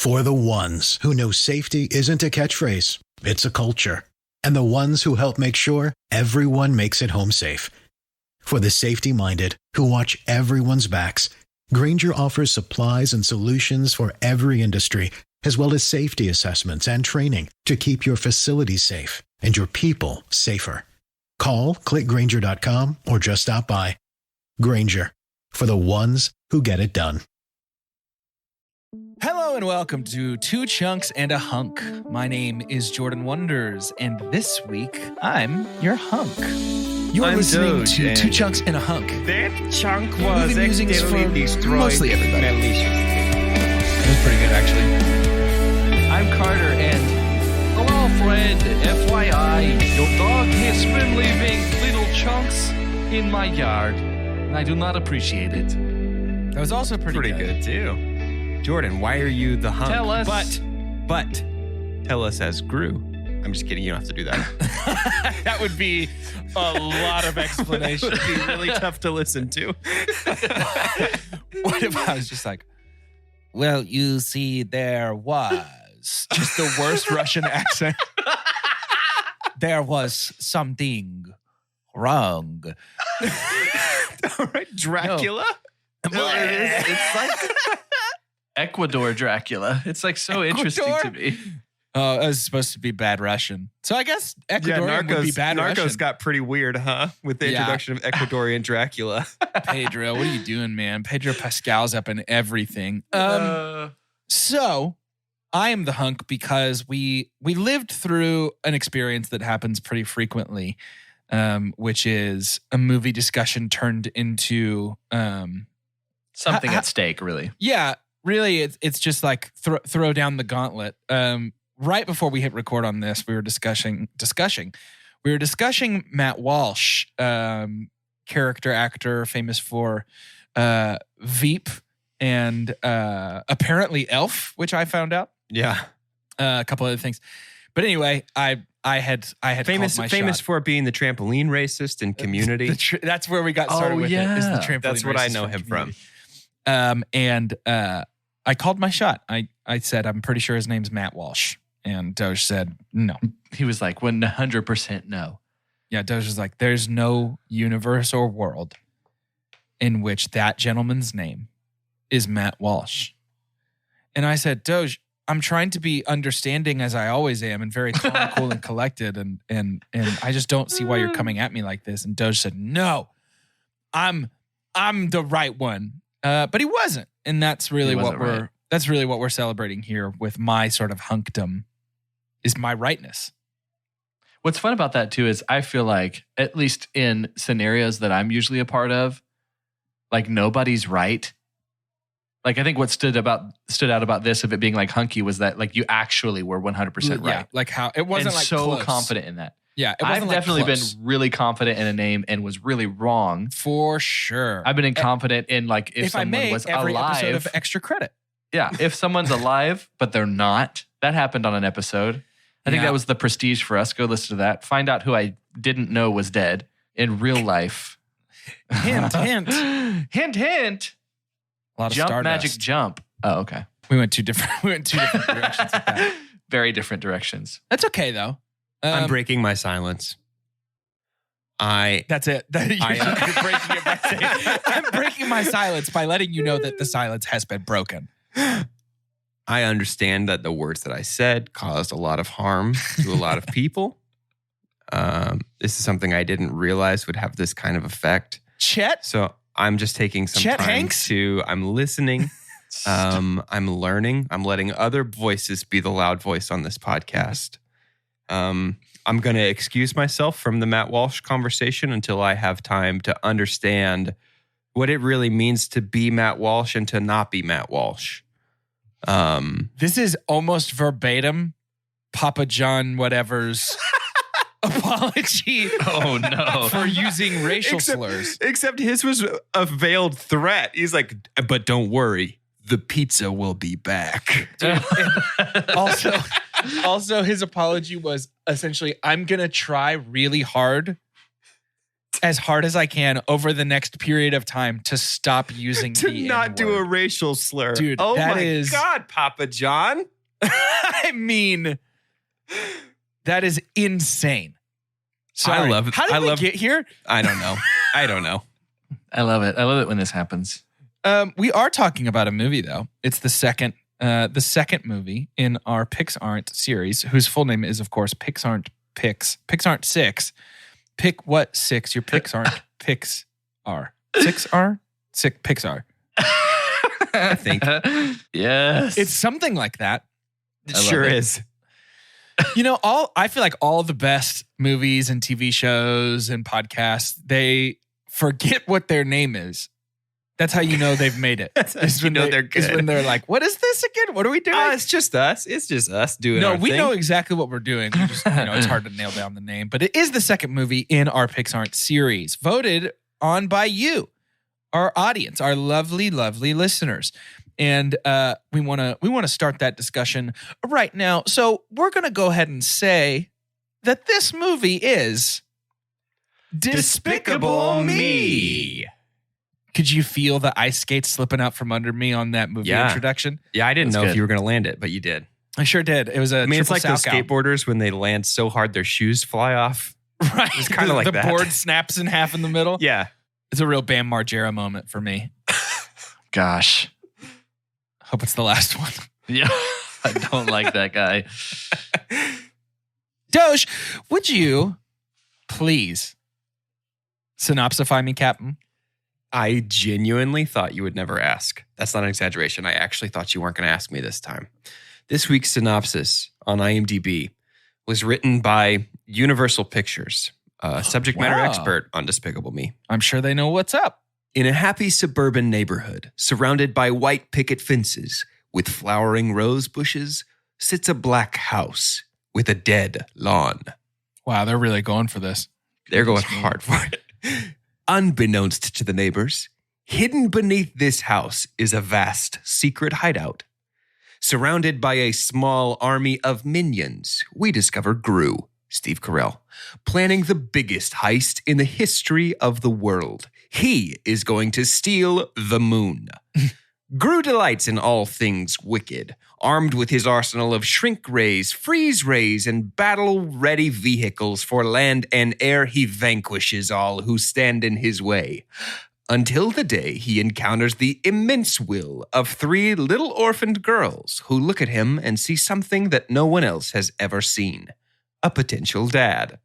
For the ones who know safety isn't a catchphrase, it's a culture. And the ones who help make sure everyone makes it home safe. For the safety-minded who watch everyone's backs, Grainger offers supplies and solutions for every industry, as well as safety assessments and training to keep your facilities safe and your people safer. Call, click Grainger.com, or just stop by. Grainger, for the ones who get it done. Hello and welcome to Two Chunks and a Hunk. My name is Jordan Wonders, and this week I'm your hunk. You're listening Doge, to Two Chunks and a Hunk. That chunk was We've been using this for destroyed. mostly everybody. Malicious. It was pretty good, actually. I'm Carter, and hello, friend. FYI, your dog has been leaving little chunks in my yard, and I do not appreciate it. That was also pretty Good too. Jordan, why are you the hunk? Tell us. But tell us as Gru. I'm just kidding. You don't have to do that. That would be a lot of explanation. It would be really tough to listen to. What if I was just like, well, you see, there was just the worst Russian accent. There was something wrong. All right, Dracula. No, it's like Ecuador Dracula. It's like so interesting to me. Oh, it was supposed to be bad Russian. So I guess Ecuadorian would be bad Narcos Russian. got pretty weird, huh? With the introduction of Ecuadorian Dracula. Pedro, what are you doing, man? Pedro Pascal's up in everything. So I am the hunk because we lived through an experience that happens pretty frequently, which is a movie discussion turned into Something at stake, really. Yeah, really, it's just like throw down the gauntlet. Right before we hit record on this, we were discussing Matt Walsh, character actor famous for Veep and apparently Elf, which I found out. Yeah, a couple other things, but anyway, I had famous called my shot. for being the trampoline racist in Community. That's where we got started with it. Is the trampoline That's what I racist know from him Community. from. And I called my shot. I said, I'm pretty sure his name's Matt Walsh. And Doge said, no. He was like, 100% no. Yeah, Doge was like, there's no universe or world in which that gentleman's name is Matt Walsh. And I said, Doge, I'm trying to be understanding as I always am and very calm, cool, and collected. And I just don't see why you're coming at me like this. And Doge said, no, I'm the right one. But he wasn't. And that's really what we're celebrating here with my sort of hunkdom is my rightness. What's fun about that too is I feel like, at least in scenarios that I'm usually a part of, like nobody's right. Like I think what stood out about this of it being like hunky was that like you actually were 100% right. Yeah, like how it wasn't and like so close. confident in that. Yeah, it wasn't I've like definitely close. been really confident in a name and was really wrong. For sure. I've been confident in like if someone I may, was every alive. episode of extra credit. Yeah, if someone's alive but they're not. That happened on an episode. I think that was the prestige for us. Go listen to that. Find out who I didn't know was dead in real life. Hint, hint. Hint, hint. A lot of Jump, Stardust. magic, jump. Oh, okay. We went two different directions with that. Very different directions. That's okay though. I'm breaking my silence. That's it. You're breaking it by saying, I'm breaking my silence by letting you know that the silence has been broken. I understand that the words that I said caused a lot of harm to a lot of people. This is something I didn't realize would have this kind of effect. Chet? So I'm just taking some Chet time Hanks? I'm listening. I'm learning. I'm letting other voices be the loud voice on this podcast. I'm going to excuse myself from the Matt Walsh conversation until I have time to understand what it really means to be Matt Walsh and to not be Matt Walsh. This is almost verbatim Papa John whatever's apology. Oh no. For using racial slurs. Except his was a veiled threat. He's like, but don't worry, the pizza will be back. Also, his apology was essentially, I'm going to try really hard as hard as I can over the next period of time to stop using to the not do a N-word. racial slur. Dude, oh that my is- God, Papa John. I mean, that is insane. Sorry. I love it. How did I we love- get here? I don't know. I don't know. I love it. I love it when this happens. We are talking about a movie, though. It's the second movie in our Pix Aren't series, whose full name is, of course, Pix Aren't Pix. Pix Aren't Six. Pick what six your picks aren't. Pix are. 6 are? Six Pix are. I think. Yes. It's something like that. It I love sure it. is. I feel like all the best movies and TV shows and podcasts, they forget what their name is. That's how you know they've made it. That's how Is you when know they- they're good. Is when they're like, what is this again? What are we doing? It's just us. It's just us doing No, our we thing. know exactly what we're doing. We just, it's hard to nail down the name. But it is the second movie in our Pix Aren't series, voted on by you, our audience, our lovely, lovely listeners. And we want to start that discussion right now. So we're going to go ahead and say that this movie is Despicable Me. Could you feel the ice skates slipping out from under me on that movie Yeah. introduction? Yeah, I didn't That's know if good. you were going to land it, but you did. I sure did. It was a I mean, it's like those triple sow cow. skateboarders when they land so hard their shoes fly off. Right. It's kinda like the that. board snaps in half in the middle. Yeah. It's a real Bam Margera moment for me. Gosh. Hope it's the last one. Yeah. I don't like that guy. Doge, would you please synopsify me, Captain? I genuinely thought you would never ask. That's not an exaggeration. I actually thought you weren't going to ask me this time. This week's synopsis on IMDb was written by Universal Pictures, a subject matter Wow. expert on Despicable Me. I'm sure they know what's up. In a happy suburban neighborhood, surrounded by white picket fences with flowering rose bushes, sits a black house with a dead lawn. Wow, they're really going for this. They're going Goodness me. hard for it. Unbeknownst to the neighbors, hidden beneath this house is a vast secret hideout. Surrounded by a small army of minions, we discover Gru, Steve Carell, planning the biggest heist in the history of the world. He is going to steal the moon. Gru delights in all things wicked, armed with his arsenal of shrink rays, freeze rays, and battle-ready vehicles for land and air. He vanquishes all who stand in his way. Until the day he encounters the immense will of 3 little orphaned girls who look at him and see something that no one else has ever seen: a potential dad.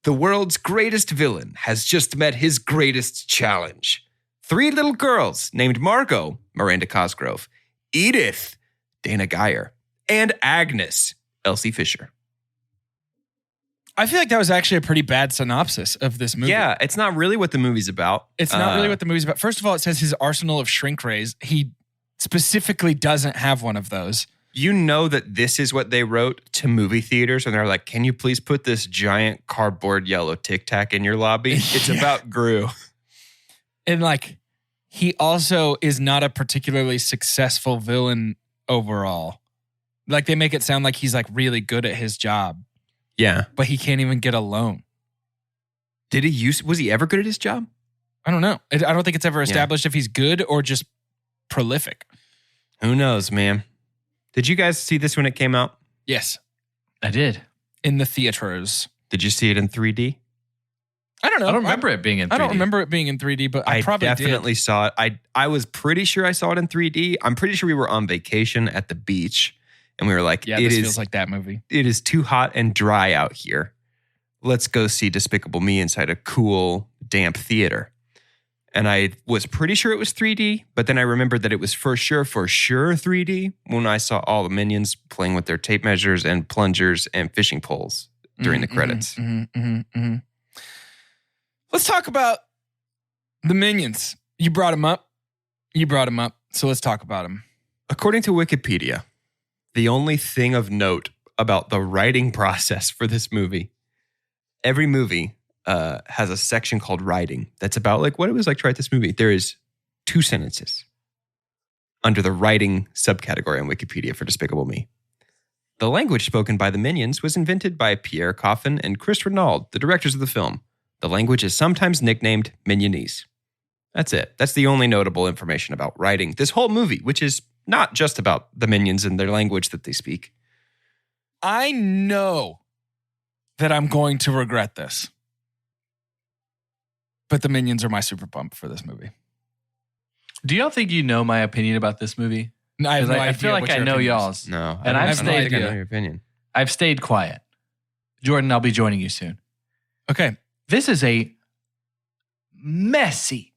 The world's greatest villain has just met his greatest challenge. 3 little girls named Margot, Miranda Cosgrove, Edith, Dana Geyer, and Agnes, Elsie Fisher. I feel like that was actually a pretty bad synopsis of this movie. Yeah, it's not really what the movie's about. It's not really what the movie's about. First of all, it says his arsenal of shrink rays. He specifically doesn't have one of those. You know that this is what they wrote to movie theaters, and they're like, "Can you please put this giant cardboard yellow Tic Tac in your lobby? It's Yeah. about Gru." And like, he also is not a particularly successful villain overall. Like, they make it sound like he's like really good at his job, Yeah. but he can't even get a loan. Was he ever good at his job? I don't know. I don't think it's ever established if he's good or just prolific. Who knows, man? Did you guys see this when it came out? Yes, I did. in the theaters. Did you see it in 3D? I don't know. I don't remember it being in 3D. I don't remember it being in 3D, but I probably definitely saw it. I was pretty sure I saw it in 3D. I'm pretty sure we were on vacation at the beach, and we were like, did. Yeah, it this is feels like that movie. it is too hot and dry out here. Let's go see Despicable Me inside a cool, damp theater. And I was pretty sure it was 3D, but then I remembered that it was for sure 3D when I saw all the minions playing with their tape measures and plungers and fishing poles during the credits. Let's talk about the Minions. You brought them up. So let's talk about them. According to Wikipedia, the only thing of note about the writing process for this movie, every movie has a section called writing that's about like what it was like to write this movie. There is 2 sentences under the writing subcategory on Wikipedia for Despicable Me. The language spoken by the Minions was invented by Pierre Coffin and Chris Renaud, the directors of the film, The language is sometimes nicknamed Minionese. That's it. That's the only notable information about writing this whole movie, which is not just about the Minions and their language that they speak. I know that I'm going to regret this. But the Minions are my super pump for this movie. Do y'all think you know my opinion about this movie? No, I have no I idea feel like what I your know opinion is. y'all's. No. And I I've don't think stayed. I know your opinion. I've stayed quiet. Jordan, I'll be joining you soon. Okay. This is a messy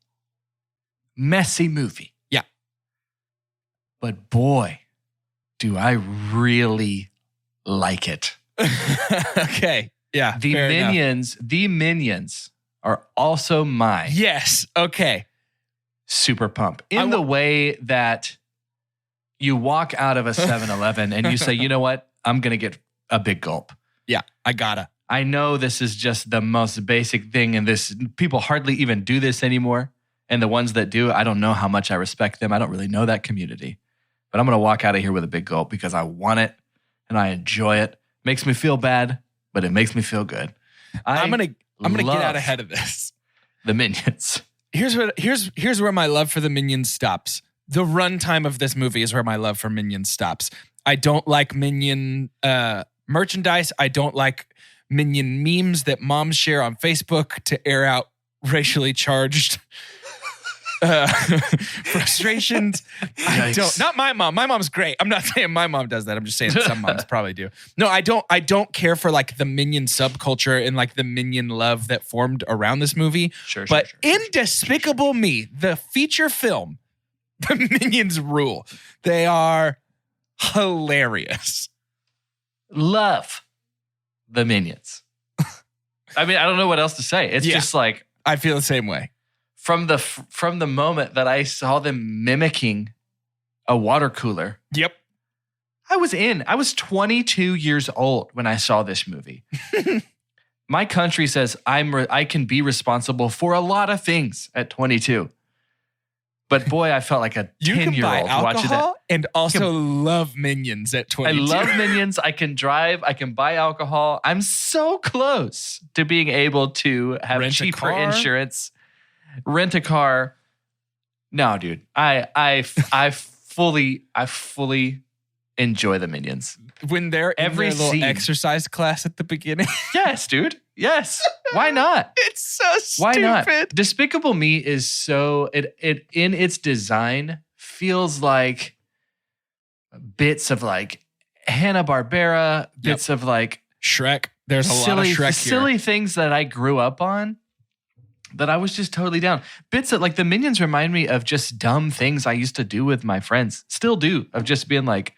movie. Yeah. But boy, do I really like it. Okay. Yeah. The fair enough. Minions are also my Yes. Okay. super pump in the way that you walk out of a 7-Eleven and you say, you know what? I'm going to get a big gulp. Yeah. I gotta. I know this is just the most basic thing, and this people hardly even do this anymore. And the ones that do, I don't know how much I respect them. I don't really know that community. But I'm going to walk out of here with a big gulp because I want it and I enjoy it. Makes me feel bad, but it makes me feel good. I'm gonna get out ahead of this. The Minions. Here's where my love for the Minions stops. The runtime of this movie is where my love for Minions stops. I don't like Minion merchandise. I don't like Minion memes that moms share on Facebook to air out racially charged frustrations. I don't. Not my mom. My mom's great. I'm not saying my mom does that. I'm just saying some moms probably do. No, I don't. I don't care for like the Minion subculture and like the Minion love that formed around this movie. Sure. In Despicable Me, the feature film, the Minions rule. They are hilarious. Love the Minions. I mean, I don't know what else to say. It's just like I feel the same way. From the moment that I saw them mimicking a water cooler. Yep. I was 22 years old when I saw this movie. My country says I can be responsible for a lot of things at 22. But boy, I felt like a 10-year-old watching that. And also love Minions at 22. I love Minions. I can drive. I can buy alcohol. I'm so close to being able to have cheaper insurance, rent a car. No, dude. I fully enjoy the Minions. When they're in their little exercise class at the beginning. Yes, dude. Yes. Why not? It's so stupid. Why not? Despicable Me is so it in its design feels like bits of like Hanna-Barbera, bits of like Shrek. There's a lot of Shrek here. Silly things that I grew up on that I was just totally down. Bits of like the Minions remind me of just dumb things I used to do with my friends. Still do, of just being like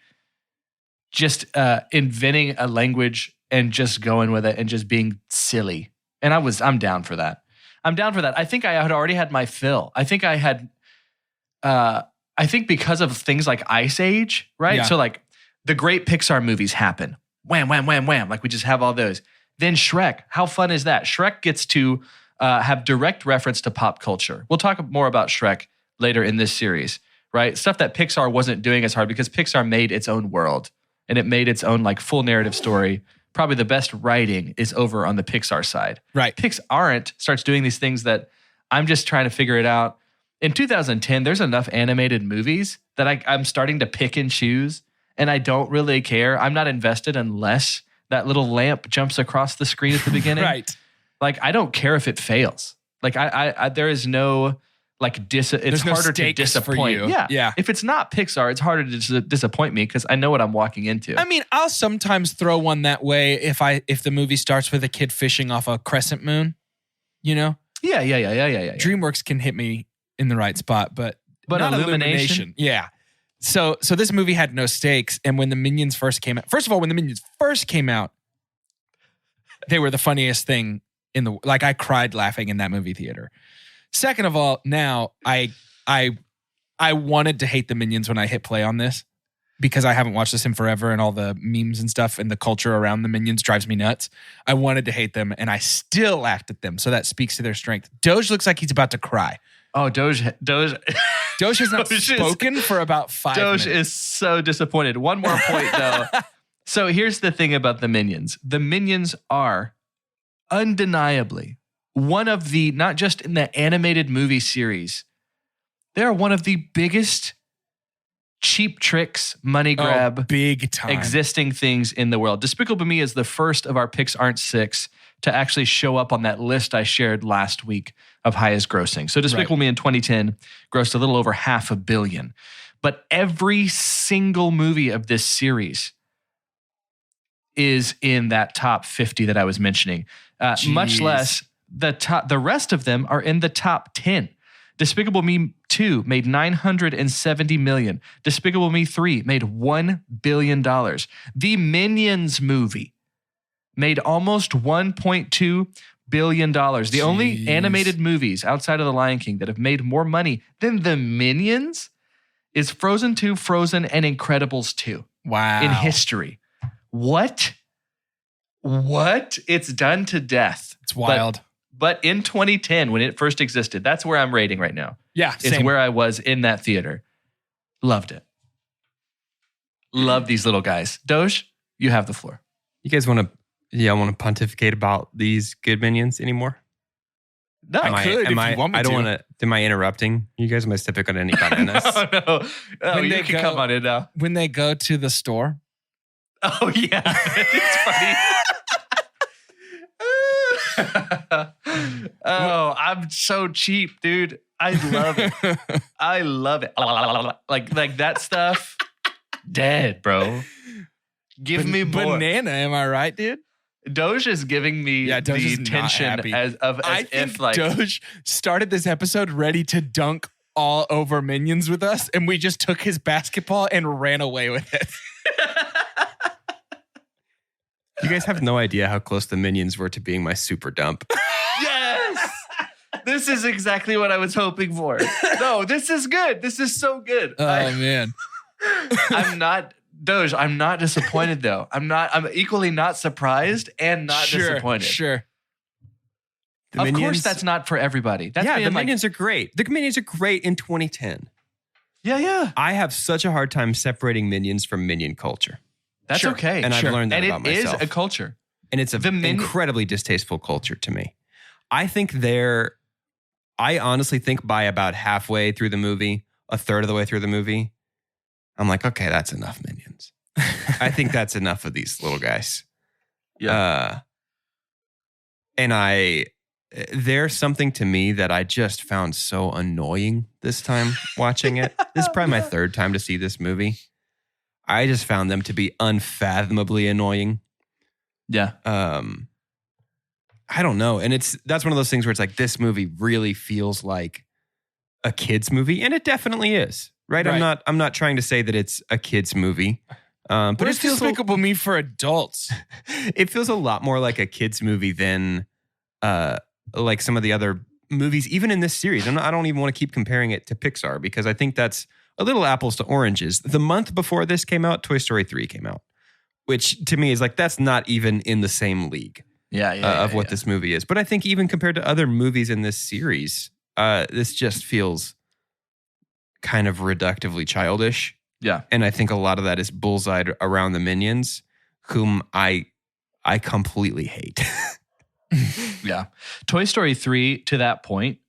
just inventing a language and just going with it and just being silly. And I'm down for that. I think I had already had my fill. I think because of things like Ice Age, right? Yeah. So like the great Pixar movies happen. Wham, wham, wham, wham. Like we just have all those. Then Shrek. How fun is that? Shrek gets to have direct reference to pop culture. We'll talk more about Shrek later in this series, right? Stuff that Pixar wasn't doing as hard because Pixar made its own world and it made its own like full narrative story. Probably the best writing is over on the Pixar side. Right. Pixar starts doing these things that I'm just trying to figure it out. In 2010, there's enough animated movies that I'm starting to pick and choose, and I don't really care. I'm not invested unless that little lamp jumps across the screen at the beginning. Right. Like, I don't care if it fails. Like, I there is no, like, it's harder to disappoint. For you. Yeah. If it's not Pixar, it's harder to disappoint me because I know what I'm walking into. I mean, I'll sometimes throw one that way if the movie starts with a kid fishing off a crescent moon, you know? Yeah. DreamWorks can hit me in the right spot, but not Illumination. Yeah. So this movie had no stakes, and when the Minions first came out, they were the funniest thing in the, like, I cried laughing in that movie theater. Second of all, now I wanted to hate the Minions when I hit play on this because I haven't watched this in forever and all the memes and stuff and the culture around the Minions drives me nuts. I wanted to hate them and I still laughed at them. So that speaks to their strength. Doge looks like he's about to cry. Oh, Doge has not spoken for about 5 minutes. Doge is so disappointed. One more point though. So here's the thing about the Minions. The Minions are undeniably one of the, not just in the animated movie series, they're one of the biggest cheap tricks, money grab, big time existing things in the world. Despicable Me is the first of our Picks Aren't Six to actually show up on that list I shared last week of highest grossing. So Despicable Me in 2010 grossed a little over $500 million. But every single movie of this series is in that top 50 that I was mentioning. Much less the rest of them are in the top 10. Despicable Me 2 made $970 million. Despicable Me 3 made $1 billion. The Minions movie made almost $1.2 billion. The only animated movies outside of The Lion King that have made more money than The Minions is Frozen 2, Frozen, and Incredibles 2. Wow. In history. What? It's done to death. It's wild. But in 2010, when it first existed, that's where I'm rating right now. Yeah, it's same. where I was in that theater. Loved it. Love these little guys. Doge, you have the floor. You guys want to pontificate about these good Minions anymore? No, I could if you want me I don't to. want to. Am I interrupting? You guys must have picked on any bananas. no. When You they can go- come on in now. When they go to the store. Oh, yeah. It's funny. Oh, I'm so cheap, dude. I love it. I love it. Like that stuff. Dead, bro. Give me more. Banana, am I right, dude? Doge is giving me Doge is the not tension happy. as I if think like Doge started this episode ready to dunk all over Minions with us, and we just took his basketball and ran away with it. You guys have no idea how close the Minions were to being my super dump. yes. This is exactly what I was hoping for. No, this is good. This is so good. Oh man. I'm not Doge. I'm not disappointed though. I'm equally not surprised and not disappointed. Sure. Of course, that's not for everybody. That's the being like, Minions are great. The Minions are great in 2010. yeah. I have such a hard time separating Minions from Minion culture. That's Sure. okay. And I've learned that and about it myself. is a culture. And it's an incredibly distasteful culture to me. I honestly think by about halfway through the movie, a third of the way through the movie, I'm like, okay, that's enough Minions. I think that's enough of these little guys. Yeah. And there's something to me that I just found so annoying this time watching it. This is probably my third time to see this movie. I just found them to be unfathomably annoying. Yeah. I don't know. And that's one of those things where it's like, this movie really feels like a kid's movie. And it definitely is. Right? I'm not trying to say that it's a kid's movie. But it's Despicable Me for adults. It feels a lot more like a kid's movie than like some of the other movies, even in this series. I don't even want to keep comparing it to Pixar because I think that's a little apples to oranges. The month before this came out, Toy Story 3 came out, which to me is like, that's not even in the same league of what this movie is. But I think even compared to other movies in this series, this just feels kind of reductively childish. Yeah. And I think a lot of that is bullseyed around the Minions, whom I completely hate. Yeah. Toy Story 3, to that point,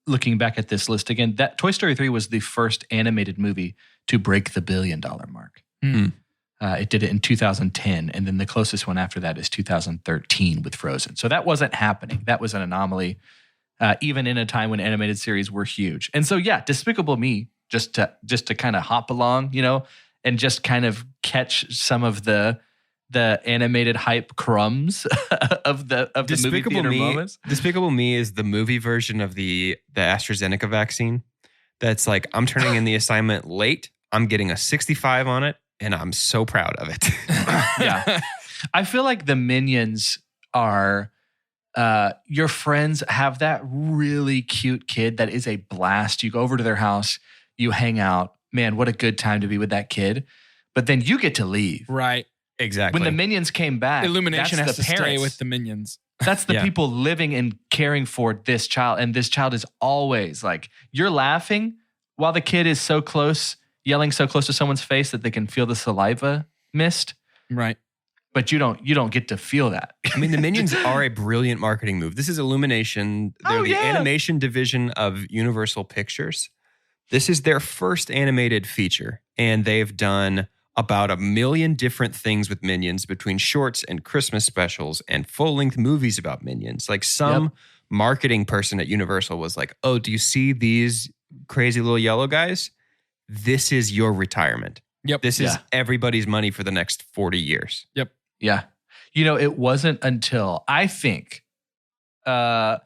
looking back at this list again, that Toy Story 3 was the first animated movie to break the $1 billion mark. Mm. It did it in 2010, and then the closest one after that is 2013 with Frozen. So that wasn't happening. That was an anomaly, even in a time when animated series were huge. And so, yeah, Despicable Me, just to kind of hop along, and just kind of catch some of the animated hype crumbs of the movie theater moments. Despicable Me is the movie version of the AstraZeneca vaccine. That's like, I'm turning in the assignment late. I'm getting a 65 on it, and I'm so proud of it. Yeah. I feel like the Minions are your friends have that really cute kid that is a blast. You go over to their house, you hang out. Man, what a good time to be with that kid. But then you get to leave. Right. Exactly. When the Minions came back, Illumination that's has the to stay parents. with the Minions. That's the Yeah. people living and caring for this child. And this child is always like, you're laughing while the kid is so close, yelling so close to someone's face that they can feel the saliva mist. Right. but you don't get to feel that. I mean, the Minions are a brilliant marketing move. This is Illumination. They're the animation division of Universal Pictures. This is their first animated feature, and they've done about 1 million different things with Minions between shorts and Christmas specials and full-length movies about Minions. Like some marketing person at Universal was like, oh, do you see these crazy little yellow guys? This is your retirement. Yep. This is everybody's money for the next 40 years. Yep. Yeah. You know, it wasn't until I think the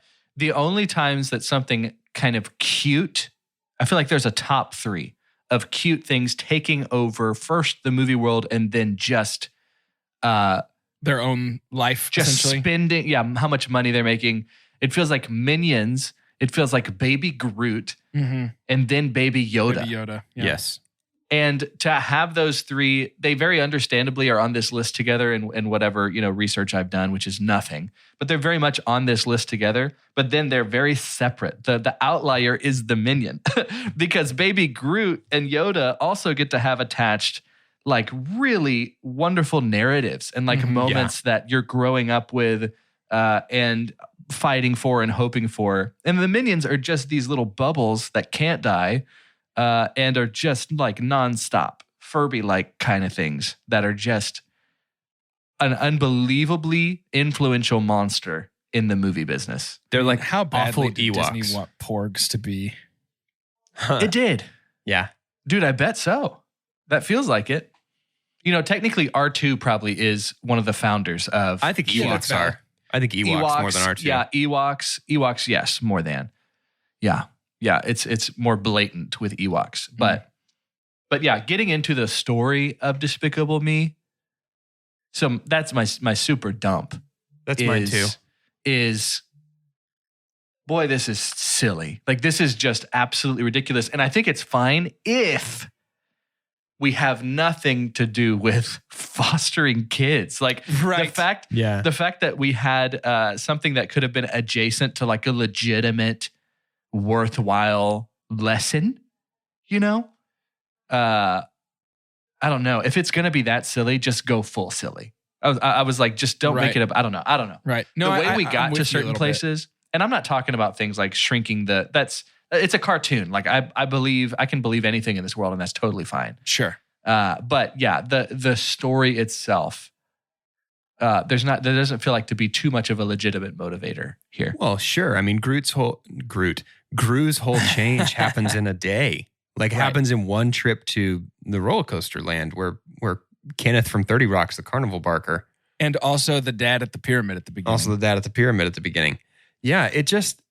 only times that something kind of cute, I feel like there's a top 3 of cute things taking over first the movie world and then just their own life, just essentially. spending, how much money they're making. It feels like Minions. It feels like Baby Groot and then Baby Yoda. Baby Yoda. Yeah. Yes. And to have those 3, they very understandably are on this list together in whatever, research I've done, which is nothing. But they're very much on this list together. But then they're very separate. The outlier is the Minion. Because Baby Groot and Yoda also get to have attached like really wonderful narratives and like moments that you're growing up with and fighting for and hoping for. And the Minions are just these little bubbles that can't die. And are just like nonstop Furby-like kind of things that are just an unbelievably influential monster in the movie business. They're like How awful badly did Ewoks. Disney want Porgs to be? It did. Yeah. Dude, I bet so. That feels like it. Technically R2 probably is one of the founders of... I think Ewoks are. I think Ewoks more than R2. Yeah, Ewoks, yes, more than. Yeah. Yeah, it's more blatant with Ewoks. But yeah, getting into the story of Despicable Me, so that's my super dump. That's mine too. Boy, this is silly. Like, this is just absolutely ridiculous. And I think it's fine if we have nothing to do with fostering kids. Like, the fact that we had something that could have been adjacent to like a legitimate, worthwhile lesson, I don't know. If it's going to be that silly, just go full silly. I was like, just don't make it up. I don't know. Right. No, the way we got to certain places, and I'm not talking about things like shrinking it's a cartoon. Like I can believe anything in this world, and that's totally fine. Sure. But yeah, the story itself, there doesn't feel like to be too much of a legitimate motivator here. Well, sure. I mean, Gru's whole change happens in a day. Like happens in one trip to the roller coaster land where Kenneth from 30 Rock's the carnival barker. And also the dad at the pyramid at the beginning. Yeah, it just,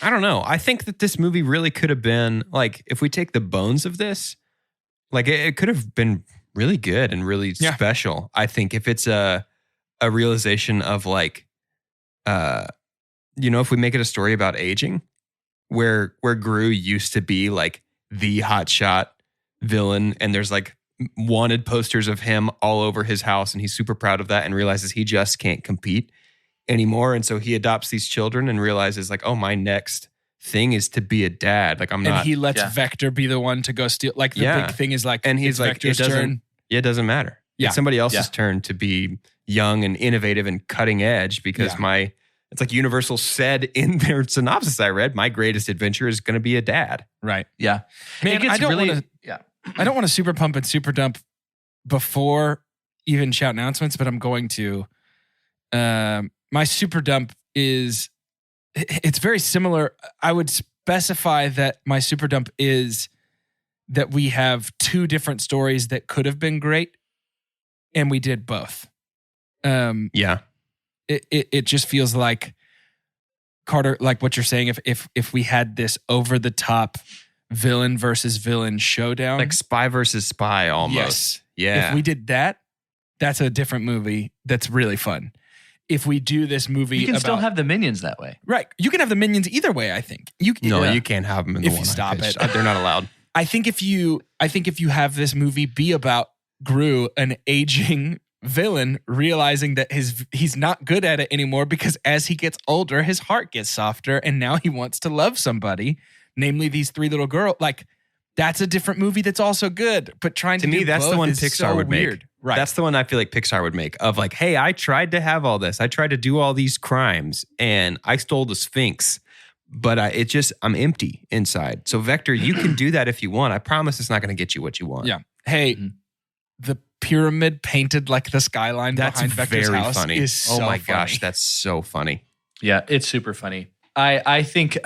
I don't know. I think that this movie really could have been, like, if we take the bones of this, like it could have been really good and really special. I think if it's a realization of like, if we make it a story about aging, where Gru used to be like the hotshot villain, and there's like wanted posters of him all over his house, and he's super proud of that and realizes he just can't compete anymore. And so he adopts these children and realizes like, oh, my next thing is to be a dad. Like I'm not. And he lets Vector be the one to go steal. Like the big thing is like, and he's like, Vector's turn. It doesn't matter. Yeah. It's somebody else's turn to be young and innovative and cutting edge because it's like Universal said in their synopsis I read, my greatest adventure is going to be a dad. Right. Yeah. Man, I don't want to super pump and super dump before even shout announcements, but I'm going to. My super dump it's very similar. I would specify that my super dump is that we have two different stories that could have been great, and we did both. It just feels like, Carter, like what you're saying, if we had this over the top villain versus villain showdown, like spy versus spy almost. Yes. Yeah. If we did that, that's a different movie that's really fun. If we do this movie, you can still have the Minions that way, right? You can have the Minions either way. I think you can't have them in the if one you stop it. They're not allowed. I think if you have this movie be about Gru, an aging villain, realizing that he's not good at it anymore because as he gets older, his heart gets softer, and now he wants to love somebody, namely these three little girls. Like that's a different movie that's also good. But trying to me, do that's both the one is Pixar so would weird. make. Right. That's the one I feel like Pixar would make of like, hey, I tried to have all this. I tried to do all these crimes and I stole the Sphinx, but I'm empty inside. So Vector, you can do that if you want. I promise it's not going to get you what you want. Yeah. Hey, the pyramid painted like the skyline behind Vector's very house funny. is so oh my funny. gosh, that's so funny. Yeah, it's super funny. I think,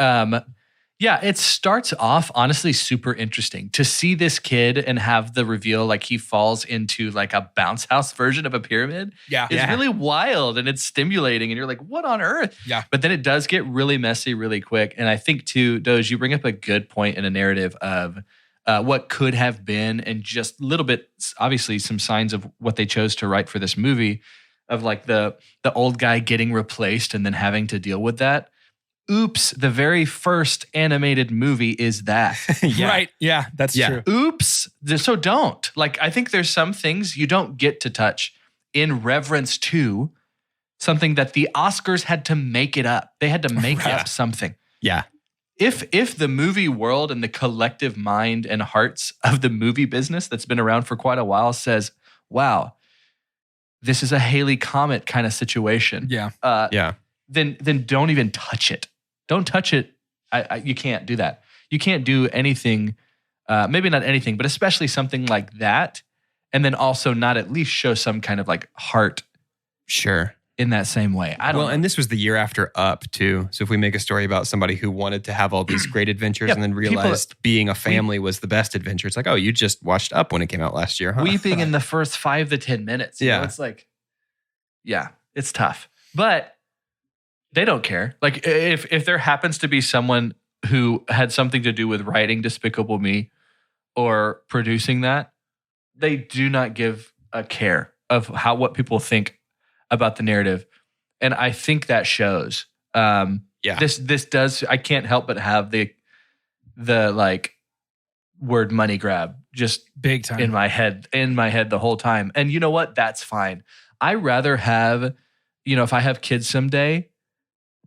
it starts off honestly super interesting to see this kid and have the reveal like he falls into like a bounce house version of a pyramid. Yeah. It's really wild and it's stimulating and you're like, what on earth? Yeah. But then it does get really messy really quick. And I think too, Doge, you bring up a good point in a narrative of what could have been and just a little bit, obviously some signs of what they chose to write for this movie of like the old guy getting replaced and then having to deal with that. Oops, the very first animated movie is that. Yeah. Right. Yeah, that's true. Oops. So don't. Like, I think there's some things you don't get to touch in reverence to something that the Oscars had to make it up. They had to make up something. Yeah. If the movie world and the collective mind and hearts of the movie business that's been around for quite a while says, wow, this is a Halley Comet kind of situation. Yeah. Then don't even touch it. Don't touch it. You can't do that. You can't do anything, maybe not anything, but especially something like that. And then also not at least show some kind of like heart Sure. in that same way. I don't know. And this was the year after Up too. So if we make a story about somebody who wanted to have all these great adventures and then realized being a family was the best adventure, it's like, oh, you just watched Up when it came out last year, huh? Weeping in the first 5 to 10 minutes. You know, it's like, it's tough. But they don't care. Like if there happens to be someone who had something to do with writing Despicable Me or producing that, they do not give a care of what people think about the narrative. And I think that shows. This does, I can't help but have the like word money grab just Big time in my head the whole time. And you know what? That's fine. I rather have, if I have kids someday,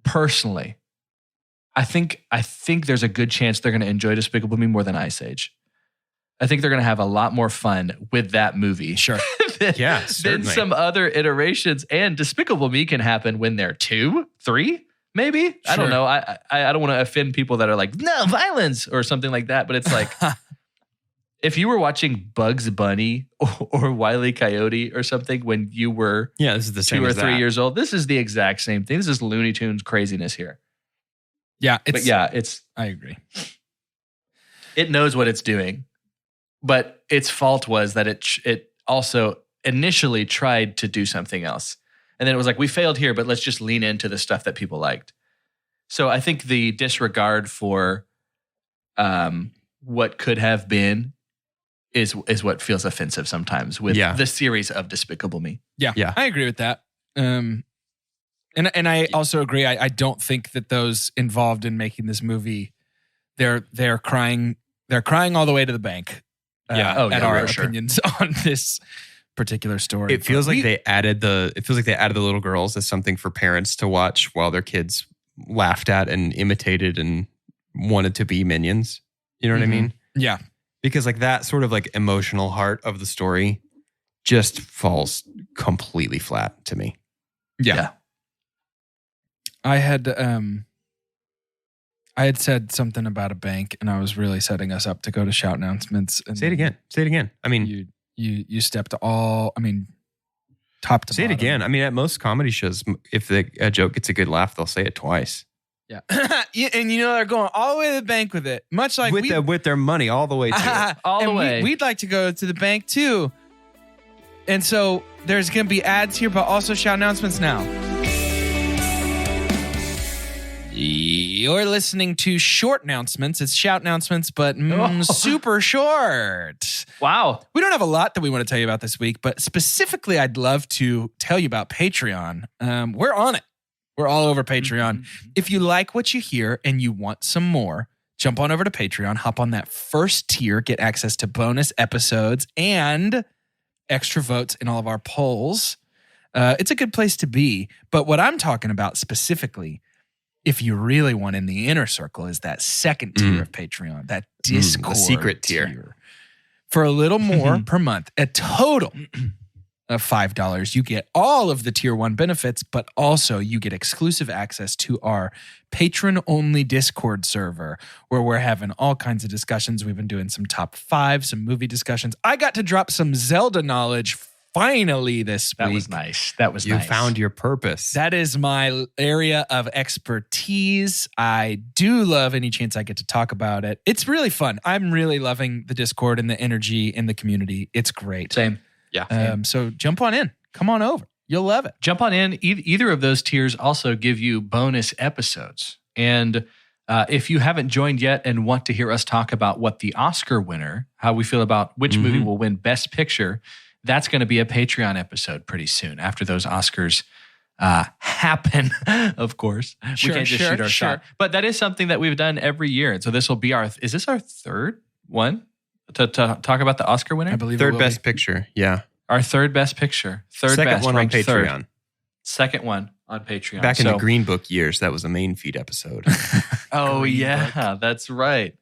personally, I think there's a good chance they're going to enjoy Despicable Me more than Ice Age. I think they're going to have a lot more fun with that movie. Sure. than some other iterations. And Despicable Me can happen when they're 2, 3, maybe. Sure. I don't know. I don't want to offend people that are like, no, violence or something like that. But it's like, if you were watching Bugs Bunny or Wile E. Coyote or something when you were this is the same 2 or 3 years old, this is the exact same thing. This is Looney Tunes craziness here. Yeah. I agree. It knows what it's doing, but its fault was that it also initially tried to do something else. And then it was like, we failed here, but let's just lean into the stuff that people liked. So I think the disregard for what could have been is what feels offensive sometimes with the series of Despicable Me. Yeah. I agree with that. And I also agree. I don't think that those involved in making this movie, they're crying all the way to the bank. At our opinions on this particular story. It feels like they added the little girls as something for parents to watch while their kids laughed at and imitated and wanted to be minions. You know what I mean? Yeah. Because like that sort of like emotional heart of the story just falls completely flat to me. Yeah. I had said something about a bank, and I was really setting us up to go to shout announcements. And say it again. I mean, you stepped top to say bottom. it again. I mean, at most comedy shows, if a joke gets a good laugh, they'll say it twice. Yeah, and they're going all the way to the bank with it, much like with their money all the way to all the way. We'd like to go to the bank too, and so there's going to be ads here, but also shout announcements now. You're listening to short announcements. It's shout announcements, but super short. Wow. We don't have a lot that we want to tell you about this week, but specifically, I'd love to tell you about Patreon. We're on it. We're all over Patreon. Mm-hmm. If you like what you hear and you want some more, jump on over to Patreon, hop on that first tier, get access to bonus episodes and extra votes in all of our polls. It's a good place to be. But what I'm talking about specifically, if you really want in the inner circle, is that second tier of Patreon, that Discord the secret tier. For a little more per month, a total $5, you get all of the tier 1 benefits, but also you get exclusive access to our patron-only Discord server where we're having all kinds of discussions. We've been doing some top 5, some movie discussions. I got to drop some Zelda knowledge finally this week. That was nice. That was You nice. found your purpose. That is my area of expertise. I do love any chance I get to talk about it. It's really fun. I'm really loving the Discord and the energy in the community. It's great. Same. Yeah. So jump on in. Come on over. You'll love it. Jump on in. Either of those tiers also give you bonus episodes. And if you haven't joined yet and want to hear us talk about what the Oscar winner, how we feel about which movie will win Best Picture, that's going to be a Patreon episode pretty soon after those Oscars happen, of course. We can't just shoot our shot. But that is something that we've done every year. And so this will be is this our third one to talk about the Oscar winner? I believe Third Best Picture. Yeah. Our third best picture. Second best, one on Patreon. third. Second one on Patreon. Back in the Green Book years, that was a main feed episode. Oh, yeah. That's right.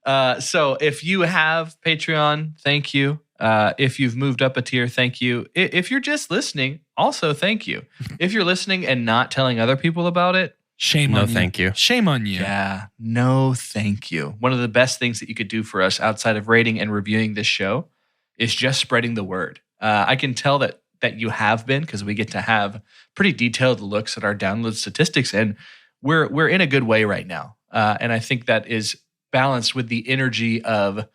So if you have Patreon, thank you. If you've moved up a tier, thank you. If you're just listening, also thank you. If you're listening and not telling other people about it, shame on you. No, thank you. Shame on you. Yeah, no thank you. One of the best things that you could do for us outside of rating and reviewing this show is just spreading the word. I can tell that you have been, because we get to have pretty detailed looks at our download statistics, and we're in a good way right now. And I think that is balanced with the energy of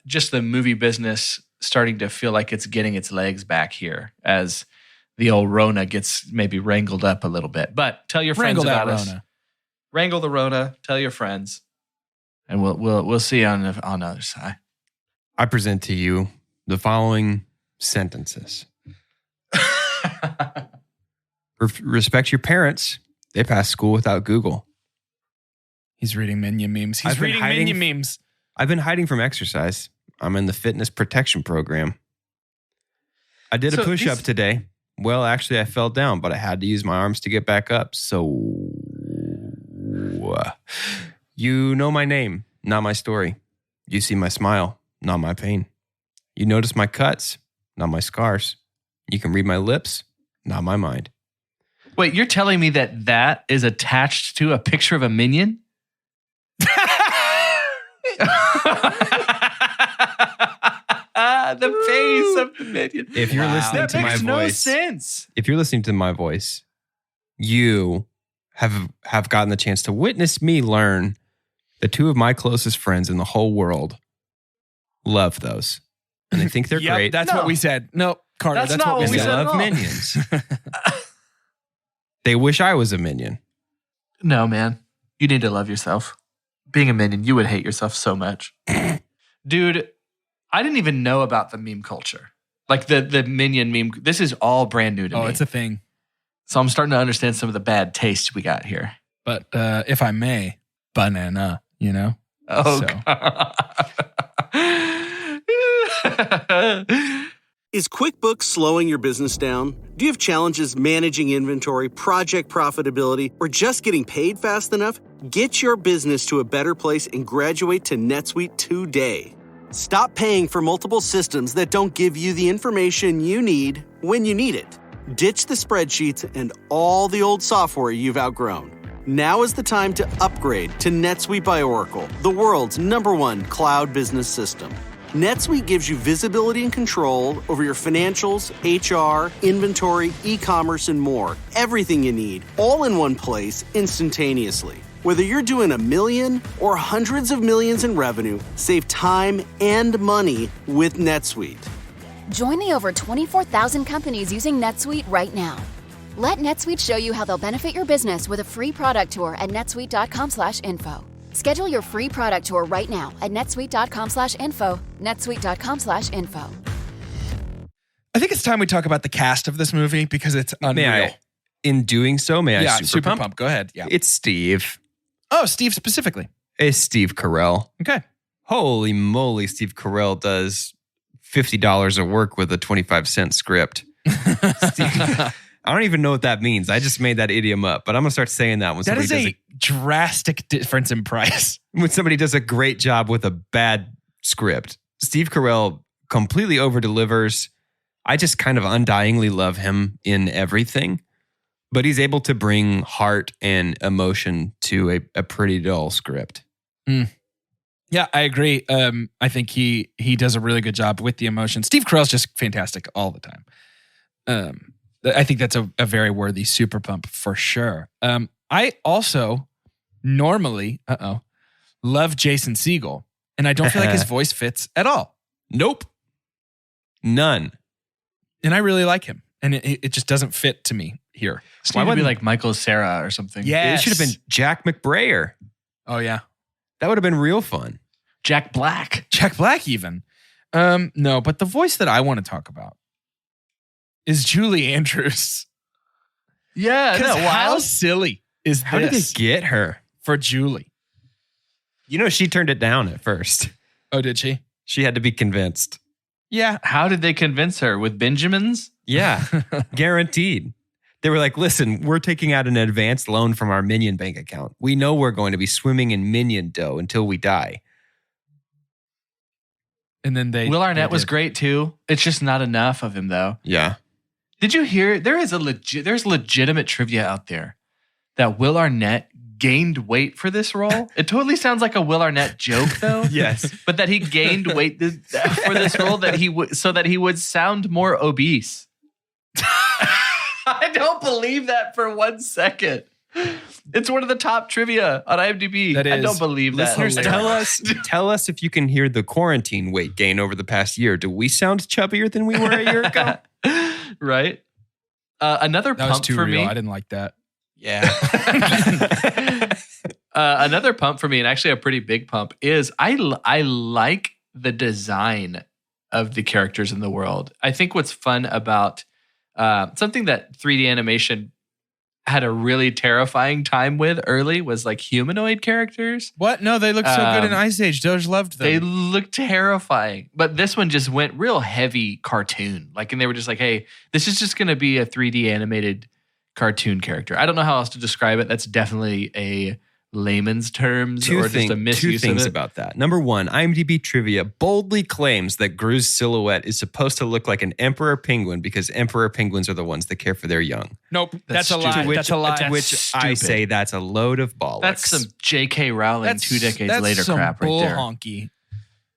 just the movie business starting to feel like it's getting its legs back here as the old Rona gets maybe wrangled up a little bit. But tell your friends about us. Wrangle the Rona. Tell your friends, and we'll see on the other side. I present to you the following sentences. Respect your parents. They passed school without Google. He's reading Minion memes. He's reading Minion memes. I've been hiding from exercise. I'm in the fitness protection program. I did a push-up today. Well, actually, I fell down, but I had to use my arms to get back up. So, you know my name, not my story. You see my smile, not my pain. You notice my cuts, not my scars. You can read my lips, not my mind. Wait, you're telling me that is attached to a picture of a minion? The face of the minion. If you're listening to my voice, no sense. If you're listening to my voice, you have gotten the chance to witness me learn that 2 of my closest friends in the whole world love those. And they think they're great. That's what we said. No, Carter, that's not what we said. They love minions. They wish I was a minion. No, man. You need to love yourself. Being a minion, you would hate yourself so much. Dude, I didn't even know about the meme culture. Like the minion meme. This is all brand new to me. Oh, it's a thing. So I'm starting to understand some of the bad taste we got here. But if I may, banana, you know? Oh, Is QuickBooks slowing your business down? Do you have challenges managing inventory, project profitability, or just getting paid fast enough? Get your business to a better place and graduate to NetSuite today. Stop paying for multiple systems that don't give you the information you need when you need it. Ditch the spreadsheets and all the old software you've outgrown. Now is the time to upgrade to NetSuite by Oracle, the world's #1 cloud business system. NetSuite gives you visibility and control over your financials, HR, inventory, e-commerce, and more. Everything you need, all in one place, instantaneously. Whether you're doing $1 million or hundreds of millions in revenue, save time and money with NetSuite. Join the over 24,000 companies using NetSuite right now. Let NetSuite show you how they'll benefit your business with a free product tour at netsuite.com/info. Schedule your free product tour right now at netsuite.com/info, netsuite.com/info. I think it's time we talk about the cast of this movie because it's unreal. In doing so, may I super pump? Go ahead. Yeah. It's Steve. Oh, Steve specifically. It's Steve Carell. Okay. Holy moly, Steve Carell does $50 of work with a 25-cent script. Steve, I don't even know what that means. I just made that idiom up, but I'm going to start saying that when that somebody is a drastic difference in price. When somebody does a great job with a bad script. Steve Carell completely over-delivers. I just kind of undyingly love him in everything, but he's able to bring heart and emotion to a pretty dull script. Yeah, I agree. I think he does a really good job with the emotion. Steve Carell's just fantastic all the time. I think that's a very worthy super pump for sure. I also normally, love Jason Segel, and I don't feel like his voice fits at all. Nope. None. And I really like him, and it just doesn't fit to me here. Why would be like Michael Cera or something? Yeah. It should have been Jack McBrayer. Oh, yeah. That would have been real fun. Jack Black. Jack Black even. No, but the voice that I want to talk about is Julie Andrews. Yeah. Because no, how silly is How did they this get her? for Julie? You know, she turned it down at first. Oh, did she? She had to be convinced. Yeah. How did they convince her? With Benjamins? Yeah, guaranteed. They were like, listen, we're taking out an advanced loan from our Minion bank account. We know we're going to be swimming in Minion dough until we die. And then Will Arnett was great too. It's just not enough of him though. Yeah. Did you hear? There's legitimate trivia out there that Will Arnett gained weight for this role. It totally sounds like a Will Arnett joke though. Yes. But that he gained weight for this role so that he would sound more obese. I don't believe that for 1 second. It's one of the top trivia on IMDb. That is. I don't believe that. Listeners, tell us if you can hear the quarantine weight gain over the past year. Do we sound chubbier than we were a year ago? Right? Another that was pump too for real. me. I didn't like that. Yeah. Another pump for me, and actually a pretty big pump, is I like the design of the characters in the world. I think what's fun about something that 3D animation had a really terrifying time with early was like humanoid characters. What? No, they looked so good in Ice Age. Doge loved them. They look terrifying. But this one just went real heavy cartoon. And they were just like, hey, this is just going to be a 3D animated cartoon character. I don't know how else to describe it. That's definitely a layman's terms just a misuse two things of it. about that. Number one, IMDb trivia boldly claims that Gru's silhouette is supposed to look like an emperor penguin because emperor penguins are the ones that care for their young. Nope. That's a stupid. lie. That's a lie. To which I stupid. say that's a load of bollocks. That's some J.K. Rowling 2 decades later some crap right there. honky.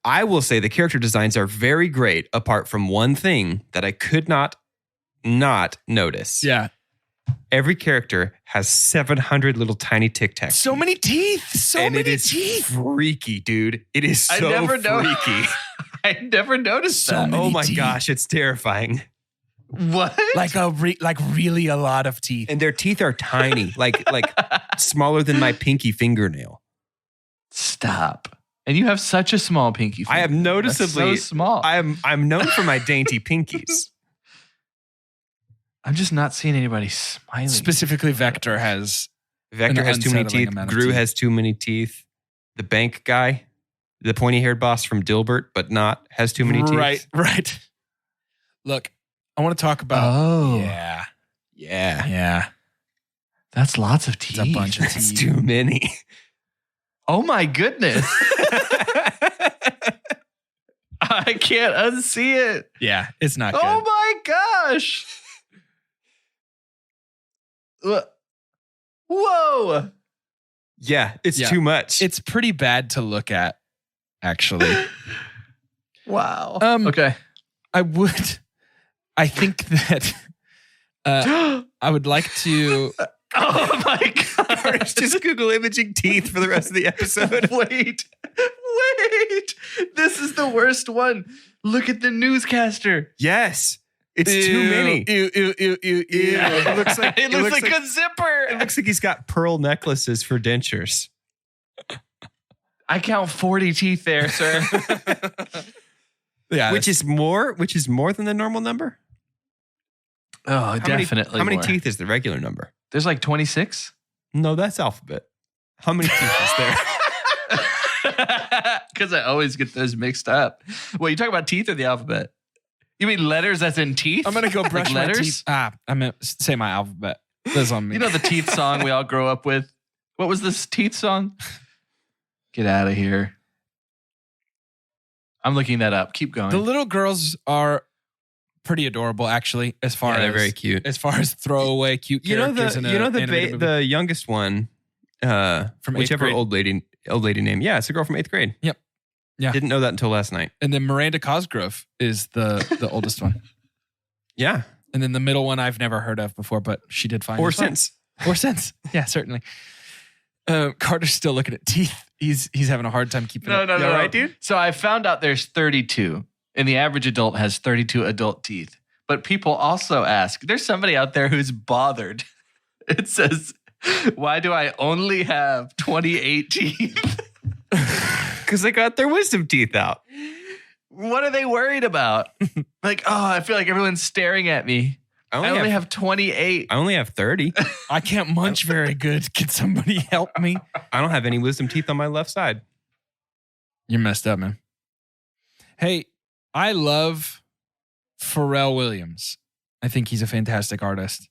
I will say the character designs are very great, apart from one thing that I could not notice. Yeah. Every character has 700 little tiny Tic Tacs. So many teeth. So and many it is teeth. freaky, dude. It is so I never freaky. I never noticed So that. many Oh my teeth. gosh, it's terrifying. What? Like really a lot of teeth. And their teeth are tiny, like smaller than my pinky fingernail. Stop. And you have such a small pinky finger. I have noticeably That's so small. I'm known for my dainty pinkies. I'm just not seeing anybody smiling. Specifically, Vector has Vector An has too many unsettling teeth. amount of Gru teeth. has too many teeth. The bank guy, the pointy-haired boss from Dilbert, but not, has too many teeth. Right. Look, I want to talk about. Oh. Yeah. Yeah. That's lots of teeth. It's a bunch of That's teeth. too many. Oh my goodness. I can't unsee it. Yeah, it's not good. Oh my gosh. Whoa. Yeah, it's Yeah. too much. It's pretty bad to look at, actually. Wow. Okay. I think that I would like to. Oh my god. just Google imaging teeth for the rest of the episode. Wait. This is the worst one. Look at the newscaster. Yes. It's too many. Ew. It looks like It looks like a zipper. It looks like he's got pearl necklaces for dentures. I count 40 teeth there, sir. Yeah, Which is more than the normal number? Oh, definitely. How many more. teeth is the regular number? There's like 26. No, that's alphabet. How many teeth is there? Because I always get those mixed up. Wait, you talking about teeth or the alphabet? You mean letters as in teeth? I'm gonna go brush Like my letters? teeth. I meant say my alphabet. That's on me. You know the teeth song we all grow up with? What was this teeth song? Get out of here. I'm looking that up. Keep going. The little girls are pretty adorable, actually. As far they're as very cute. As far as throwaway cute characters the youngest one, from whichever 8th grade. old lady name. Yeah, it's a girl from 8th grade. Yep. Yeah. Didn't know that until last night. And then Miranda Cosgrove is the oldest one. Yeah. And then the middle one I've never heard of before, but she did fine. Or since. Yeah, certainly. Carter's still looking at teeth. He's having a hard time keeping up. No. Right, dude? So I found out there's 32, and the average adult has 32 adult teeth. But people also ask, there's somebody out there who's bothered. It says, why do I only have 28 teeth? Because they got their wisdom teeth out. What are they worried about? Like, oh, I feel like everyone's staring at me. I only have 28. I only have 30. I can't munch very good. Can somebody help me? I don't have any wisdom teeth on my left side. You're messed up, man. Hey, I love Pharrell Williams. I think he's a fantastic artist.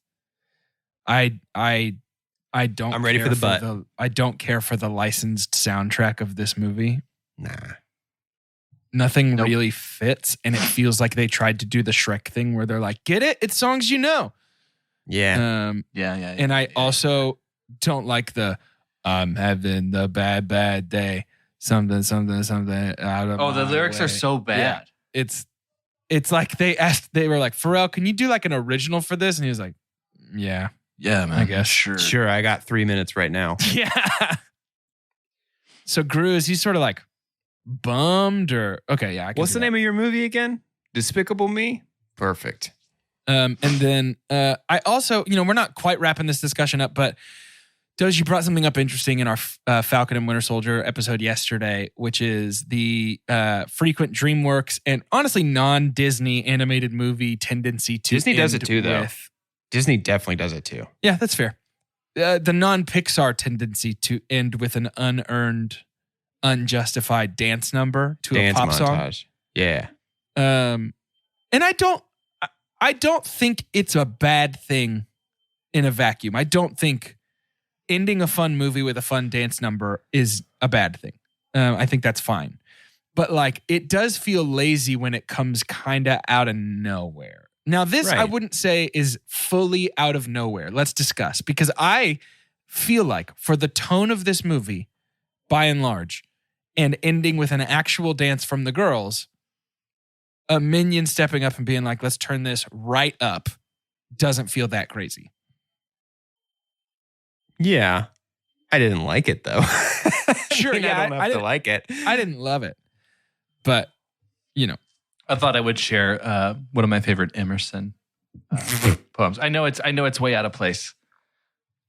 I don't. I'm ready for the butt. I don't care for the licensed soundtrack of this movie. Nah. Nothing really fits, and it feels like they tried to do the Shrek thing where they're like, "Get it? It's songs you know." Yeah. Yeah. And I also don't like the "I'm having the bad day." Something out of the lyrics way. are so bad. Yeah. It's like they were like, Pharrell, can you do like an original for this? And he was like, yeah, man. I guess. Sure, I got 3 minutes right now. Yeah. So Gru, is he sort of like bummed or okay? Yeah. What's the name of your movie again? Despicable Me? Perfect. And then I also, we're not quite wrapping this discussion up, but Doge, you brought something up interesting in our Falcon and Winter Soldier episode yesterday, which is the frequent DreamWorks and honestly non-Disney animated movie tendency to Disney does it too, though. Disney definitely does it too. Yeah, that's fair. The non-Pixar tendency to end with an unearned, unjustified dance number to a pop montage. song. Yeah. And I don't think it's a bad thing in a vacuum. I don't think ending a fun movie with a fun dance number is a bad thing. I think that's fine. But like, it does feel lazy when it comes kind of out of nowhere. Now, this I wouldn't say is fully out of nowhere. Let's discuss. Because I feel like for the tone of this movie, by and large, and ending with an actual dance from the girls, a minion stepping up and being like, let's turn this right up, doesn't feel that crazy. Yeah. I didn't like it, though. Sure, I don't have to like it. I didn't love it. But, I thought I would share one of my favorite Emerson poems. I know it's way out of place,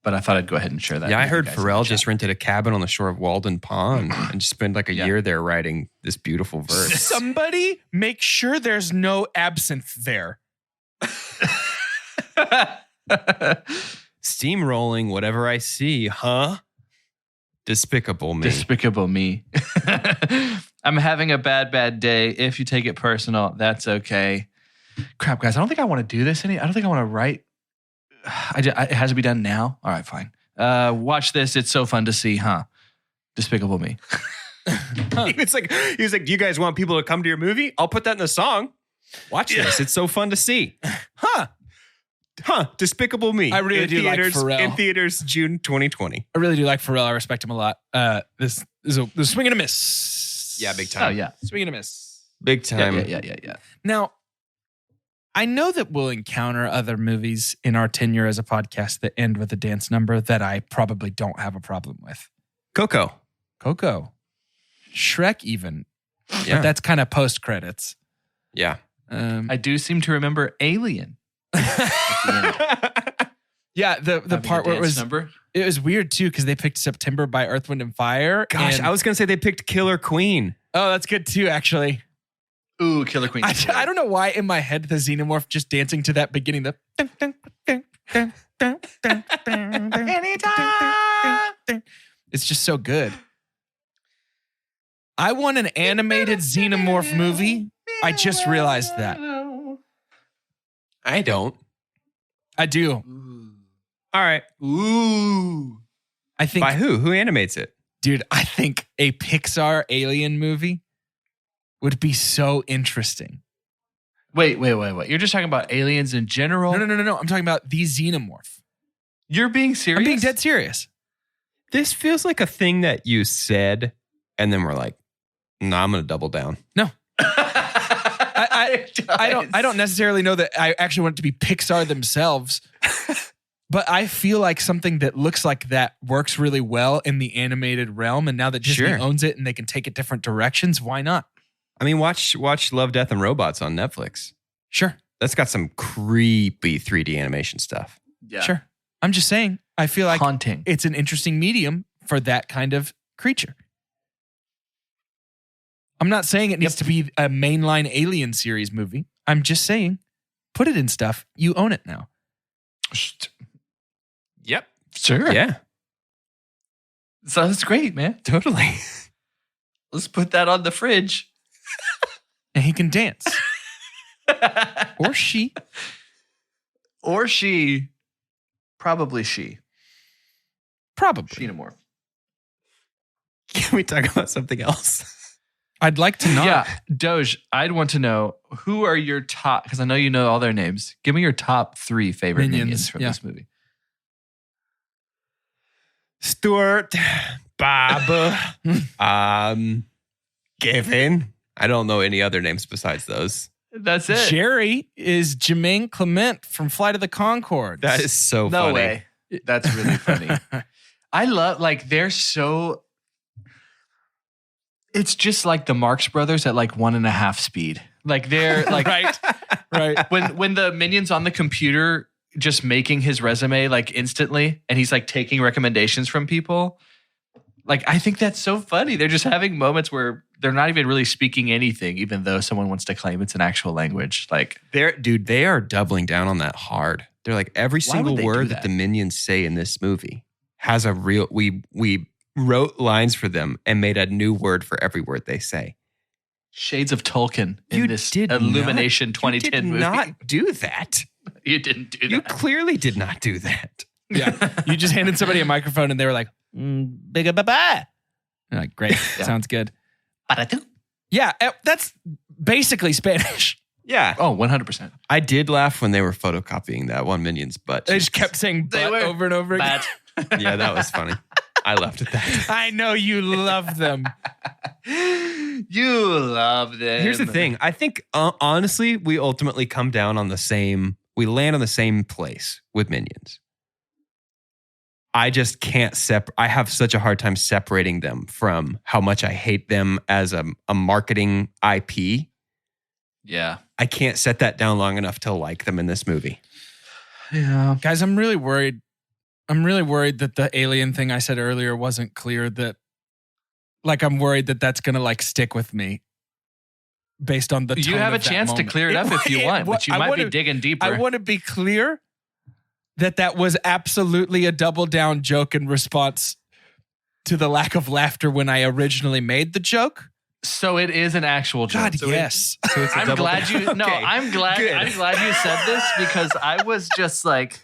but I thought I'd go ahead and share that. Yeah, I heard Pharrell just rented a cabin on the shore of Walden Pond and just spent like a year there writing this beautiful verse. Somebody make sure there's no absinthe there. Steamrolling whatever I see, huh? Despicable Me. Despicable Me. I'm having a bad day. If you take it personal, that's okay. Crap, guys. I don't think I want to do this. I don't think I want to write. It has to be done now. All right, fine. Watch this. It's so fun to see, huh? Despicable Me. He was like, do you guys want people to come to your movie? I'll put that in the song. Watch this. It's so fun to see. Despicable Me. I really do like Pharrell. In theaters, June 2020. I really do like Pharrell. I respect him a lot. This is a swing and a miss. Yeah, big time. Oh, yeah. Swing and a miss. Big time. Yeah. Now, I know that we'll encounter other movies in our tenure as a podcast that end with a dance number that I probably don't have a problem with. Coco. Shrek even. Yeah. But that's kind of post-credits. Yeah. I do seem to remember Alien. Yeah, the part where it was weird too because they picked September by Earth, Wind and Fire. Gosh, I was gonna say they picked Killer Queen. Oh, that's good too, actually. Ooh, Killer Queen. I don't know why in my head the Xenomorph just dancing to that beginning. It's just so good. I want an animated Xenomorph movie. I just realized that. I don't. I do. All right. Ooh. I think by who? Who animates it? Dude, I think a Pixar alien movie would be so interesting. Wait. You're just talking about aliens in general? No. I'm talking about the xenomorph. You're being serious? I'm being dead serious. This feels like a thing that you said, and then we're like, no, I'm going to double down. No. I don't necessarily know that I actually want it to be Pixar themselves, but I feel like something that looks like that works really well in the animated realm. And now that Disney owns it and they can take it different directions, why not? I mean, watch Love, Death, and Robots on Netflix. Sure. That's got some creepy 3D animation stuff. Yeah. Sure. I'm just saying, I feel like Haunting. it's an interesting medium for that kind of creature. I'm not saying it needs to be a mainline Alien series movie. I'm just saying, put it in stuff. You own it now. Yep. Sure. Yeah. Sounds great, man. Totally. Let's put that on the fridge. And he can dance. Or she. Or she. Probably she. Probably. Xenomorph. Can we talk about something else? I'd like to not. Yeah, Doge, I'd want to know, who are your top, because I know you know all their names. Give me your top 3 favorite minions from this movie. Stuart, Bob, Kevin. I don't know any other names besides those. That's it. Jerry is Jermaine Clement from Flight of the Conchords. That is so funny. No way. That's really funny. I love, like, they're so... It's just like the Marx Brothers at like 1.5 speed. Like they're like right. When the minion's on the computer just making his resume like instantly, and he's like taking recommendations from people. Like, I think that's so funny. They're just having moments where they're not even really speaking anything, even though someone wants to claim it's an actual language. Like, they are doubling down on that hard. They're like, every single they do word that? that the minions say in this movie has a real. We wrote lines for them and made a new word for every word they say. shades of Tolkien in You this did Illumination not, 2010 you did movie. not do that. You didn't do that. You clearly did not do that. Yeah. You just handed somebody a microphone and they were like, bigga bye. Like, great. Sounds good. Yeah. That's basically Spanish. Yeah. Oh, 100%. I did laugh when they were photocopying that one Minion's butt. They just kept saying butt over and over again. Yeah, that was funny. I laughed at that. I know you love them. You love them. Here's the thing. I think, honestly, we ultimately come down on we land on the same place with Minions. I just can't I have such a hard time separating them from how much I hate them as a marketing IP. Yeah. I can't set that down long enough to like them in this movie. Yeah. Guys, I'm really worried. I'm really worried that the alien thing I said earlier wasn't clear. I'm worried that that's going to stick with me based on the tone You have a of that chance to moment. clear it up if you want, but you might be digging deeper. I want to be clear that was absolutely a double down joke in response to the lack of laughter when I originally made the joke. So it is an actual joke. God, yes. So it's a I'm double glad down. you. No, Okay, I'm glad. good. I'm glad you said this because I was just like,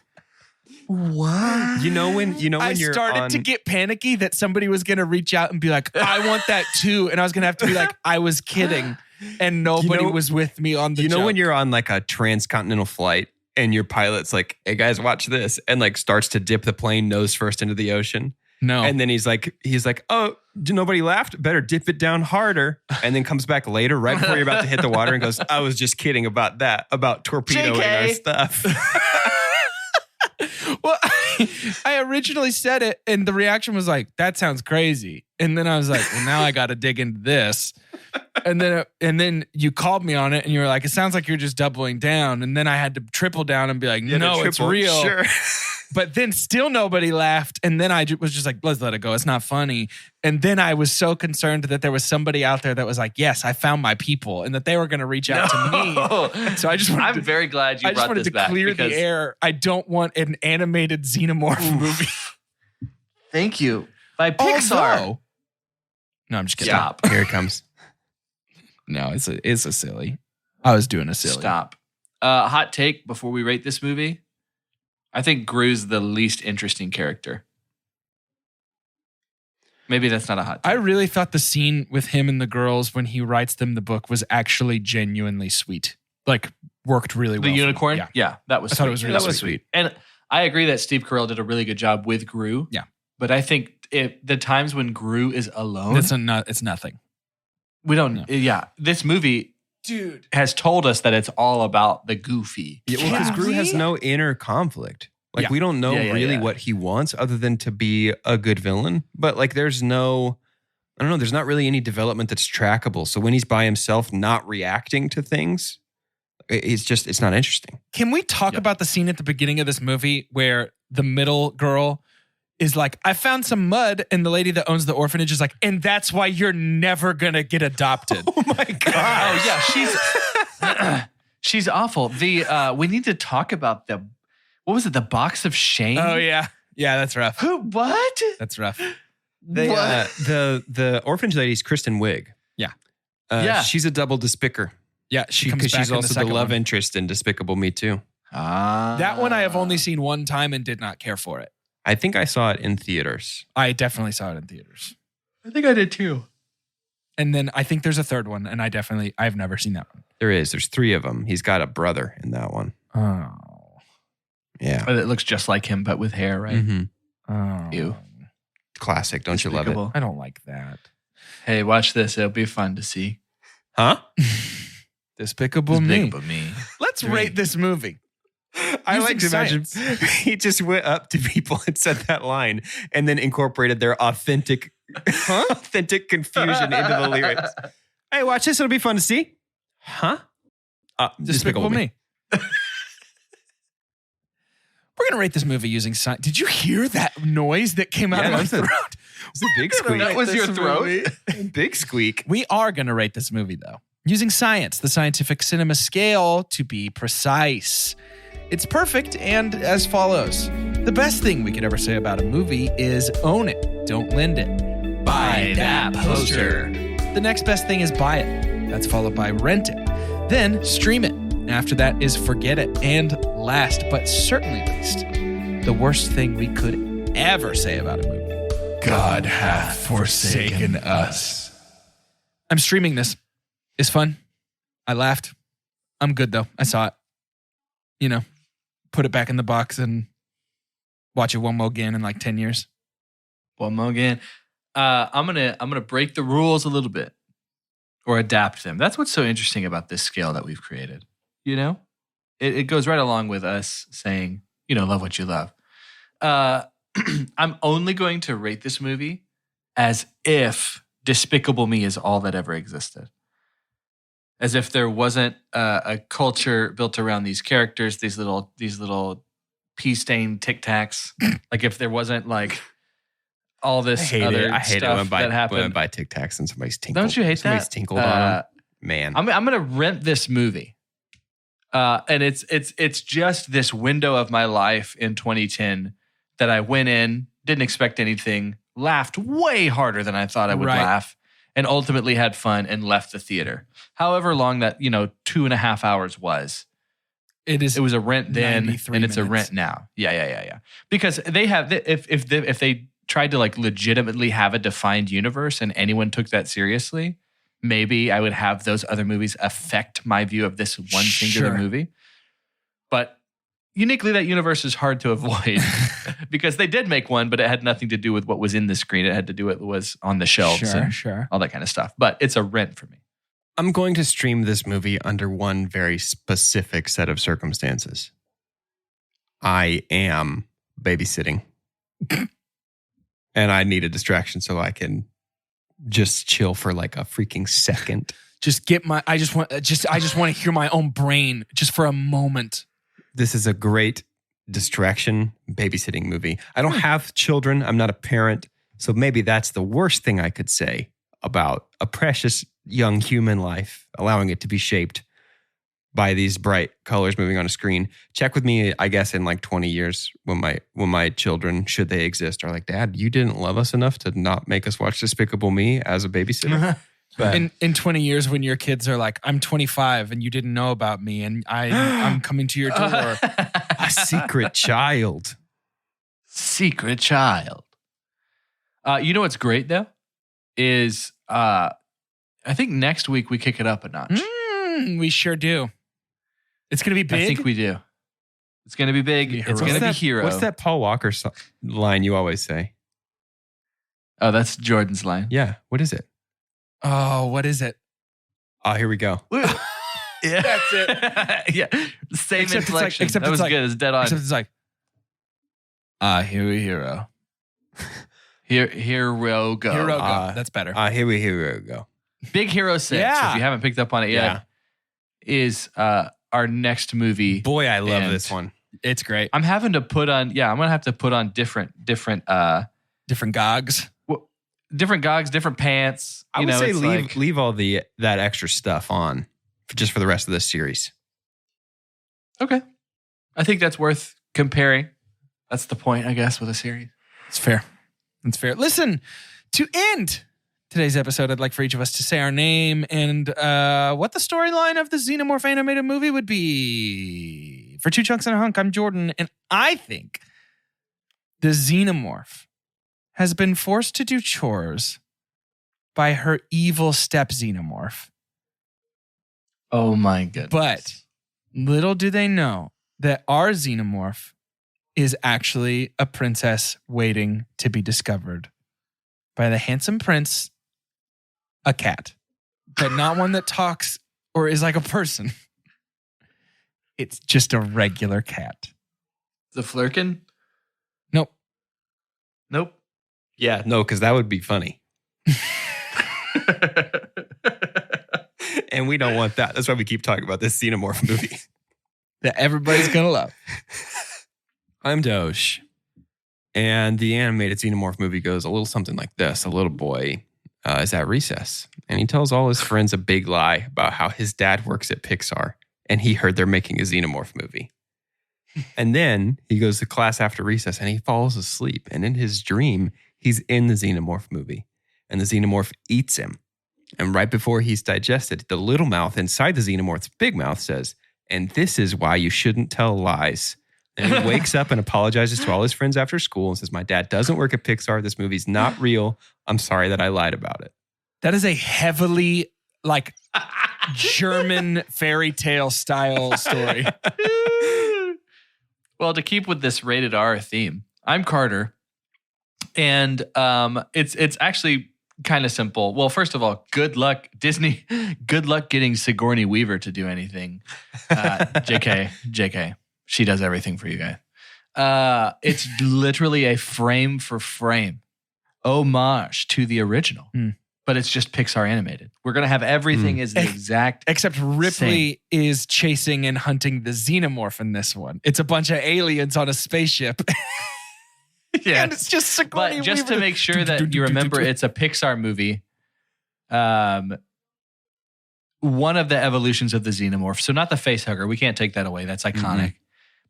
what? You know when I you're started to get panicky that somebody was going to reach out and be like, I want that too. And I was going to have to be like, I was kidding. And nobody was with me on the joke. when you're on a transcontinental flight and your pilot's like, hey guys, watch this. And starts to dip the plane nose first into the ocean. No. And then he's like, oh, nobody laughed? Better dip it down harder. And then comes back later, right before you're about to hit the water and goes, I was just kidding about that, about torpedoing our stuff. Well, I originally said it and the reaction was like, that sounds crazy. And then I was like, well, now I got to dig into this. And then you called me on it and you were like, it sounds like you're just doubling down. And then I had to triple down and be like, no, it's real. Sure. But then still nobody laughed. And then I was just like, let's let it go. It's not funny. And then I was so concerned that there was somebody out there that was like, yes, I found my people and that they were going to reach out to me. So I just I'm very glad you brought this back. I just wanted to clear the air. I don't want an animated xenomorph movie. Thank you. By Pixar. No, I'm just kidding. Stop. Here it comes. No, it's a silly. I was doing a silly. Stop. Hot take before we rate this movie. I think Gru's the least interesting character. Maybe that's not a hot take. I really thought the scene with him and the girls when he writes them the book was actually genuinely sweet. like worked really well. The for me. unicorn? Yeah. That was I thought it was really That was sweet. And I agree that Steve Carell did a really good job with Gru. Yeah. But I think the times when Gru is alone, It's nothing. we don't. No. Yeah. This movie, Dude. has told us that it's all about the goofy. Yeah, well, because Gru has no inner conflict. Like, Yeah. we don't know really what he wants other than to be a good villain. But like, there's no, I don't know, there's not really any development that's trackable. So when he's by himself, not reacting to things, it's not interesting. Can we talk about the scene at the beginning of this movie where the middle girl is like, I found some mud, and the lady that owns the orphanage is like, and that's why you're never gonna get adopted. Oh my God. Oh yeah, she's awful. We need to talk about what was it? The box of shame. Oh yeah. Yeah, that's rough. What? That's rough. The orphanage lady's Kristen Wiig. Yeah. Yeah. She's a double despicker. Yeah, she comes Because back she's in also the second love one. interest in Despicable Me too. That one I have only seen one time and did not care for it. I think I saw it in theaters. I definitely saw it in theaters. I think I did too. And then I think there's a third one, and I've never seen that one. There's 3 of them. He's got a brother in that one. Oh. Yeah. But it looks just like him, but with hair, right? Mm-hmm. Oh. Ew. Classic. Don't you love it? Despicable. I don't like that. Hey, watch this. It'll be fun to see. Huh? Despicable Me. Me. Let's rate this movie. I Using like to imagine science. he just went up to people and said that line and then incorporated their authentic confusion into the lyrics. Hey, watch this. It'll be fun to see. Huh? Despicable Me. We're going to rate this movie using science. Did you hear that noise that came out of my throat? It's a big squeak. That was your throat? Big squeak. We are going to rate this movie, though, using science, the scientific cinema scale, to be precise. It's perfect and as follows. The best thing we could ever say about a movie is own it, don't lend it. Buy that poster. The next best thing is buy it. That's followed by rent it. Then stream it. After that is forget it. And last, but certainly least, the worst thing we could ever say about a movie. God hath forsaken us. I'm streaming this. It's fun. I laughed. I'm good though. I saw it. You know, put it back in the box and watch it one more again in like 10 years. One more again. I'm gonna break the rules a little bit or adapt them. That's what's so interesting about this scale that we've created. You know, it goes right along with us saying, love what you love. I'm only going to rate this movie as if Despicable Me is all that ever existed. As if there wasn't a culture built around these characters, these little pea-stained Tic Tacs. Like if there wasn't like all this other stuff that happened. When I buy Tic Tacs and somebody's tinkled. Don't you hate somebody's that? tinkled on them. Man, I'm gonna rent this movie, and it's just this window of my life in 2010 that I went in, didn't expect anything, laughed way harder than I thought I would laugh, and ultimately had fun and left the theater. However long that 2.5 hours was. It was a rent then, and it's a rent now. Yeah. Because they have if they tried to like legitimately have a defined universe and anyone took that seriously, maybe I would have those other movies affect my view of this one singular movie. But uniquely, that universe is hard to avoid because they did make one, but it had nothing to do with what was in the screen. It had to do with what was on the shelves and all that kind of stuff. But it's a rent for me. I'm going to stream this movie under one very specific set of circumstances. I am babysitting. And I need a distraction so I can just chill for like a freaking second. I just want to hear my own brain just for a moment. This is a great distraction babysitting movie. I don't have children. I'm not a parent. So maybe that's the worst thing I could say about a precious young human life, allowing it to be shaped by these bright colors moving on a screen. Check with me, I guess, in like 20 years when my children, should they exist, are like, Dad, you didn't love us enough to not make us watch Despicable Me as a babysitter. But in 20 years when your kids are like, I'm 25 and you didn't know about me and I'm coming to your door. A secret child. Secret child. You know what's great though? Is I think next week we kick it up a notch. We sure do. It's going to be big? I think we do. It's going to be big. It's going to be hero. What's that Paul Walker line you always say? Oh, that's Jordan's line. Yeah. What is it? Oh, what is it? Oh, here we go. Yeah. That's it. Yeah. Same Except inflection. except that was it's like- good. It's dead on. Except it's like, here we hero. Hero go. Hero go. That's better. Here we go. Big Hero 6, Yeah. if you haven't picked up on it yet, is our next movie. Boy, I love And this one. It's great. I'm having to put on, I'm going to have to put on different Different gogs. different gogs, different pants. I would say leave all that extra stuff on just for the rest of this series. Okay. I think that's worth comparing. That's the point, I guess, with a series. It's fair. It's fair. Listen, to end today's episode, I'd like for each of us to say our name and what the storyline of the Xenomorph animated movie would be. For Two Chunks and a Hunk, I'm Jordan, and I think the Xenomorph has been forced to do chores by her evil step Xenomorph. Oh my goodness. But little do they know that our Xenomorph is actually a princess waiting to be discovered by the handsome prince, a cat, but not one that talks or is like a person. It's just a regular cat. The Flurkin? Nope. Nope. Yeah, no, because that would be funny. And we don't want that. That's why we keep talking about this Xenomorph movie. That everybody's going to love. I'm Doge. And the animated Xenomorph movie goes a little something like this. A little boy is at recess, and he tells all his friends a big lie about how his dad works at Pixar, and he heard they're making a Xenomorph movie. And then he goes to class after recess, and he falls asleep. And in his dream, he's in the Xenomorph movie, and the Xenomorph eats him. And right before he's digested, the little mouth inside the Xenomorph's big mouth says, "And this is why you shouldn't tell lies." And he wakes up and apologizes to all his friends after school and says, "My dad doesn't work at Pixar. This movie's not real. I'm sorry that I lied about it." That is a heavily like German fairy tale style story. Well, to keep with this rated R theme, I'm Carter, and it's actually kind of simple. Well, first of all, good luck, Disney. Good luck getting Sigourney Weaver to do anything. JK. She does everything for you guys. It's literally a frame for frame homage to the original, but it's just Pixar animated. We're going to have everything is the exact Except Ripley is chasing and hunting the Xenomorph in this one. It's a bunch of aliens on a spaceship. Yeah. And it's just Sigourney But just Weaver. to make sure that you remember it's a Pixar movie, one of the evolutions of the Xenomorph, so not the face hugger, we can't take that away, that's iconic,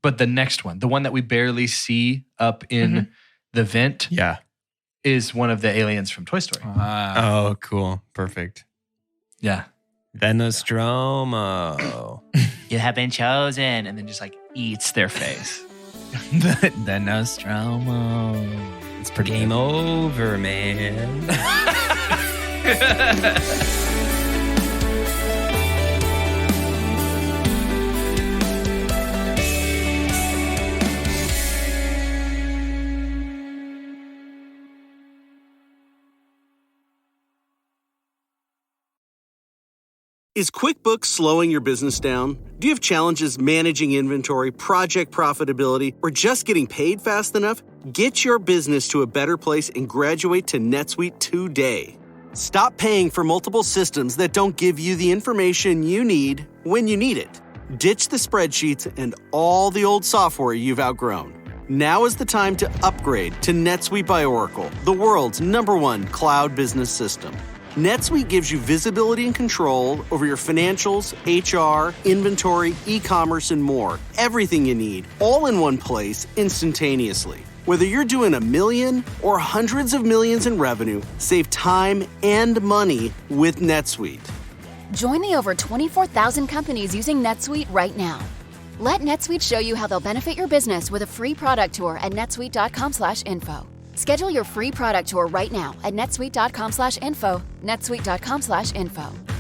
but the next one, the one that we barely see up in the vent, is one of the aliens from Toy Story. Oh, cool. Perfect. Yeah. The Nostromo. You have been chosen, and then just like eats their face. the Nostromo. It's pretty Game over, man. Is QuickBooks slowing your business down? Do you have challenges managing inventory, project profitability, or just getting paid fast enough? Get your business to a better place and graduate to NetSuite today. Stop paying for multiple systems that don't give you the information you need when you need it. Ditch the spreadsheets and all the old software you've outgrown. Now is the time to upgrade to NetSuite by Oracle, the world's #1 cloud business system. NetSuite gives you visibility and control over your financials, HR, inventory, e-commerce, and more. Everything you need, all in one place, instantaneously. Whether you're doing $1 million or hundreds of millions in revenue, save time and money with NetSuite. Join the over 24,000 companies using NetSuite right now. Let NetSuite show you how they'll benefit your business with a free product tour at netsuite.com/info. Schedule your free product tour right now at netsuite.com/info, netsuite.com/info.